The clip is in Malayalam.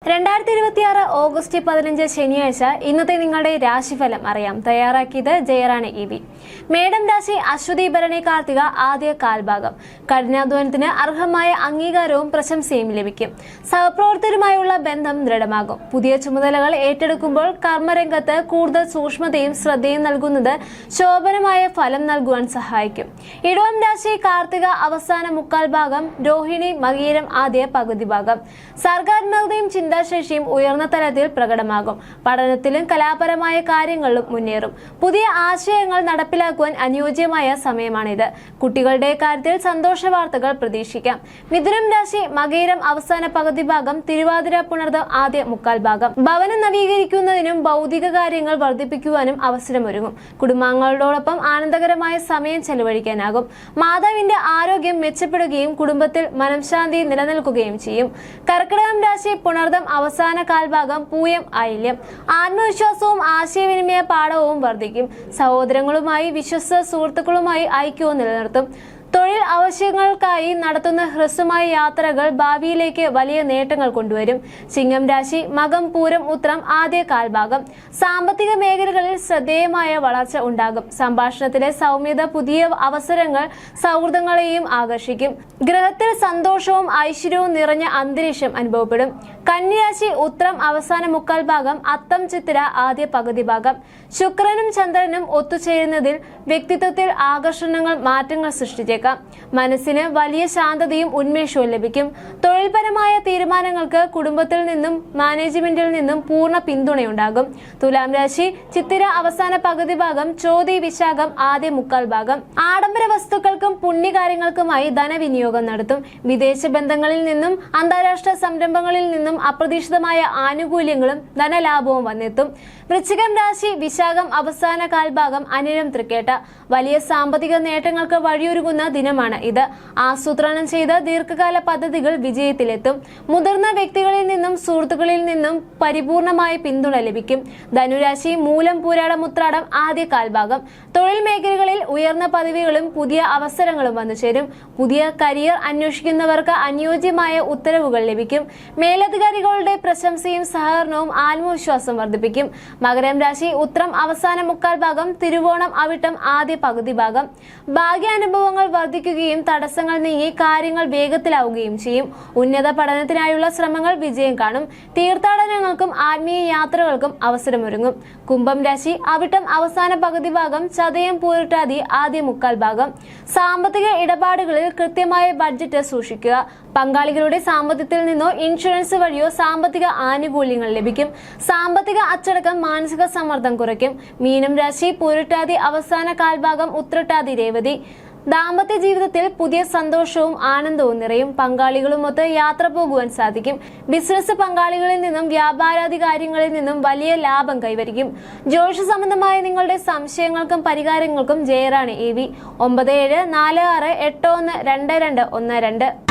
2026 ഓഗസ്റ്റ് 15 ശനിയാഴ്ച ഇന്നത്തെ നിങ്ങളുടെ രാശിഫലം അറിയാം. തയ്യാറാക്കിയത് ജയറാണി EV. മേടം രാശി അശ്വതി ഭരണി കാർത്തിക ആദ്യ കാൽഭാഗം. കഠിനാധ്വാനത്തിന് അർഹമായ അംഗീകാരവും പ്രശംസയും ലഭിക്കും. സഹപ്രവർത്തകരുമായുള്ള ബന്ധം ദൃഢമാകും. പുതിയ ചുമതലകൾ ഏറ്റെടുക്കുമ്പോൾ കർമ്മരംഗത്ത് കൂടുതൽ സൂക്ഷ്മതയും ശ്രദ്ധയും നൽകുന്നത് ശോഭനമായ ഫലം നൽകുവാൻ സഹായിക്കും. ഇടവം രാശി കാർത്തിക അവസാന മുക്കാൽ ഭാഗം, രോഹിണി മകീരം ആദ്യ പകുതി ഭാഗം. സർഗാത്മകതയും ചിന്താശേഷിയും ഉയർന്ന തലത്തിൽ പ്രകടമാകും. പഠനത്തിലും കലാപരമായ കാര്യങ്ങളിലും മുന്നേറും. പുതിയ ആശയങ്ങൾ നടപ്പിലാക്കുവാൻ അനുയോജ്യമായ സമയമാണിത്. കുട്ടികളുടെ കാര്യത്തിൽ സന്തോഷ വാർത്തകൾ പ്രതീക്ഷിക്കാം. മിഥുനം രാശി മകീരം അവസാന പകുതി ഭാഗം, തിരുവാതിര പുണർദം ആദ്യ മുക്കാൽ ഭാഗം. ഭവനം നവീകരിക്കുന്നതിനും ഭൗതിക കാര്യങ്ങൾ വർദ്ധിപ്പിക്കുവാനും അവസരമൊരുങ്ങും. കുടുംബാംഗങ്ങളോടൊപ്പം ആനന്ദകരമായ സമയം ചെലവഴിക്കാനാകും. മാതാവിന്റെ ആരോഗ്യം മെച്ചപ്പെടുകയും കുടുംബത്തിൽ മനംശാന്തി നിലനിൽക്കുകയും ചെയ്യും. കർക്കിടകം രാശി പുണർദം അവസാന കാൽഭാഗം, പൂയം ആയില്യം. ആത്മവിശ്വാസവും ആശയവിനിമയ പാഠവും വർദ്ധിക്കും. സഹോദരങ്ങളുമായി വിശ്വസ്ത സുഹൃത്തുക്കളുമായി ഐക്യവും നിലനിർത്തും. തൊഴിൽ ആവശ്യങ്ങൾക്കായി നടത്തുന്ന ഹ്രസ്വമായ യാത്രകൾ ഭാവിയിലേക്ക് വലിയ നേട്ടങ്ങൾ കൊണ്ടുവരും. ചിങ്ങം രാശി മകം പൂരം ഉത്രം ആദ്യ കാൽഭാഗം. സാമ്പത്തിക മേഖലകളിൽ ശ്രദ്ധേയമായ വളർച്ച ഉണ്ടാകും. സംഭാഷണത്തിലെ സൗമ്യത പുതിയ അവസരങ്ങൾ സൗഹൃദങ്ങളെയും ആകർഷിക്കും. ഗ്രഹത്തിൽ സന്തോഷവും ഐശ്വര്യവും നിറഞ്ഞ അന്തരീക്ഷം അനുഭവപ്പെടും. കന്യാരാശി ഉത്രം അവസാന മുക്കാൽ ഭാഗം, അത്തം ചിത്തിര ആദ്യ പകുതി ഭാഗം. ശുക്രനും ചന്ദ്രനും ഒത്തുചേരുന്നതിൽ വ്യക്തിത്വത്തിൽ ആകർഷണങ്ങൾ മാറ്റങ്ങൾ സൃഷ്ടിച്ചേക്കാം. മനസ്സിന് വലിയ ശാന്തതയും ഉന്മേഷവും ലഭിക്കും. തൊഴിൽപരമായ തീരുമാനങ്ങൾക്ക് കുടുംബത്തിൽ നിന്നും മാനേജ്മെന്റിൽ നിന്നും പൂർണ്ണ പിന്തുണയുണ്ടാകും. തുലാം രാശി ചിത്തിര അവസാന പകുതി ഭാഗം, ചോതി വിശാഖം ആദ്യ മുക്കാൽ ഭാഗം. ആഡംബര വസ്തുക്കൾക്കും പുണ്യകാര്യങ്ങൾക്കുമായി ധനവിനിയോഗം നടത്തും. വിദേശ ബന്ധങ്ങളിൽ നിന്നും അന്താരാഷ്ട്ര സംരംഭങ്ങളിൽ നിന്നും അപ്രതീക്ഷിതമായ ആനുകൂല്യങ്ങളും ധനലാഭവും വന്നെത്തും. വൃശ്ചികം രാശി വിശാഖം അവസാന കാൽഭാഗം, അനിഴം തൃക്കേട്ട. വലിയ സാമ്പത്തിക നേട്ടങ്ങൾക്ക് വഴിയൊരുങ്ങുന്ന ദിനമാണ് ഇത്. ആസൂത്രണം ചെയ്ത ദീർഘകാല പദ്ധതികൾ വിജയത്തിലെത്തും. മുതിർന്ന വ്യക്തികളിൽ നിന്നും സുഹൃത്തുക്കളിൽ നിന്നും പരിപൂർണമായ പിന്തുണ ലഭിക്കും. ധനുരാശി മൂലം പൂരാടം ഉത്രാടം ആദ്യ കാൽഭാഗം. തൊഴിൽ മേഖലകളിൽ ഉയർന്ന പദവികളും പുതിയ അവസരങ്ങളും വന്നുചേരും. പുതിയ കരിയർ അന്വേഷിക്കുന്നവർക്ക് അനുയോജ്യമായ ഉത്തരവുകൾ ലഭിക്കും. മേലധികാരികളുടെ പ്രശംസയും സഹകരണവും ആത്മവിശ്വാസം വർദ്ധിപ്പിക്കും. മകരം രാശി ഉത്രം അവസാന മുക്കാൽ ഭാഗം, തിരുവോണം അവിട്ടം ആദ്യ പകുതി ഭാഗം. ഭാഗ്യാനുഭവങ്ങൾ വർദ്ധിക്കുകയും തടസ്സങ്ങൾ നീങ്ങി കാര്യങ്ങൾ വേഗത്തിലാവുകയും ചെയ്യും. ഉന്നത പഠനത്തിനായുള്ള ശ്രമങ്ങൾ വിജയം കാണും. തീർത്ഥാടനങ്ങൾക്കും ആത്മീയ യാത്രകൾക്കും അവസരമൊരുങ്ങും. കുംഭം രാശി അവിട്ടം അവസാന പകുതി ഭാഗം, ചതയം പൂരിട്ടാതി ആദ്യ മുക്കാൽ ഭാഗം. സാമ്പത്തിക ഇടപാടുകളിൽ കൃത്യമായ ബഡ്ജറ്റ് സൂക്ഷിക്കുക. പങ്കാളികളുടെ സാമ്പത്തികത്തിൽ നിന്നോ ഇൻഷുറൻസ് വഴിയോ സാമ്പത്തിക ആനുകൂല്യങ്ങൾ ലഭിക്കും. സാമ്പത്തിക അച്ചടക്കം മാനസിക സമ്മർദ്ദം കുറയ്ക്കും. മീനം രാശി പൂരിട്ടാതി അവസാന കാൽഭാഗം, ഉത്രട്ടാതി രേവതി. ദാമ്പത്യ ജീവിതത്തിൽ പുതിയ സന്തോഷവും ആനന്ദവും നിറയും. പങ്കാളികളുമൊത്ത് യാത്ര പോകുവാൻ സാധിക്കും. ബിസിനസ് പങ്കാളികളിൽ നിന്നും വ്യാപാരാദി കാര്യങ്ങളിൽ നിന്നും വലിയ ലാഭം കൈവരിക്കും. ജ്യോതിഷ സംബന്ധമായ നിങ്ങളുടെ സംശയങ്ങൾക്കും പരിഹാരങ്ങൾക്കും ജയറാണി EV 9746812212.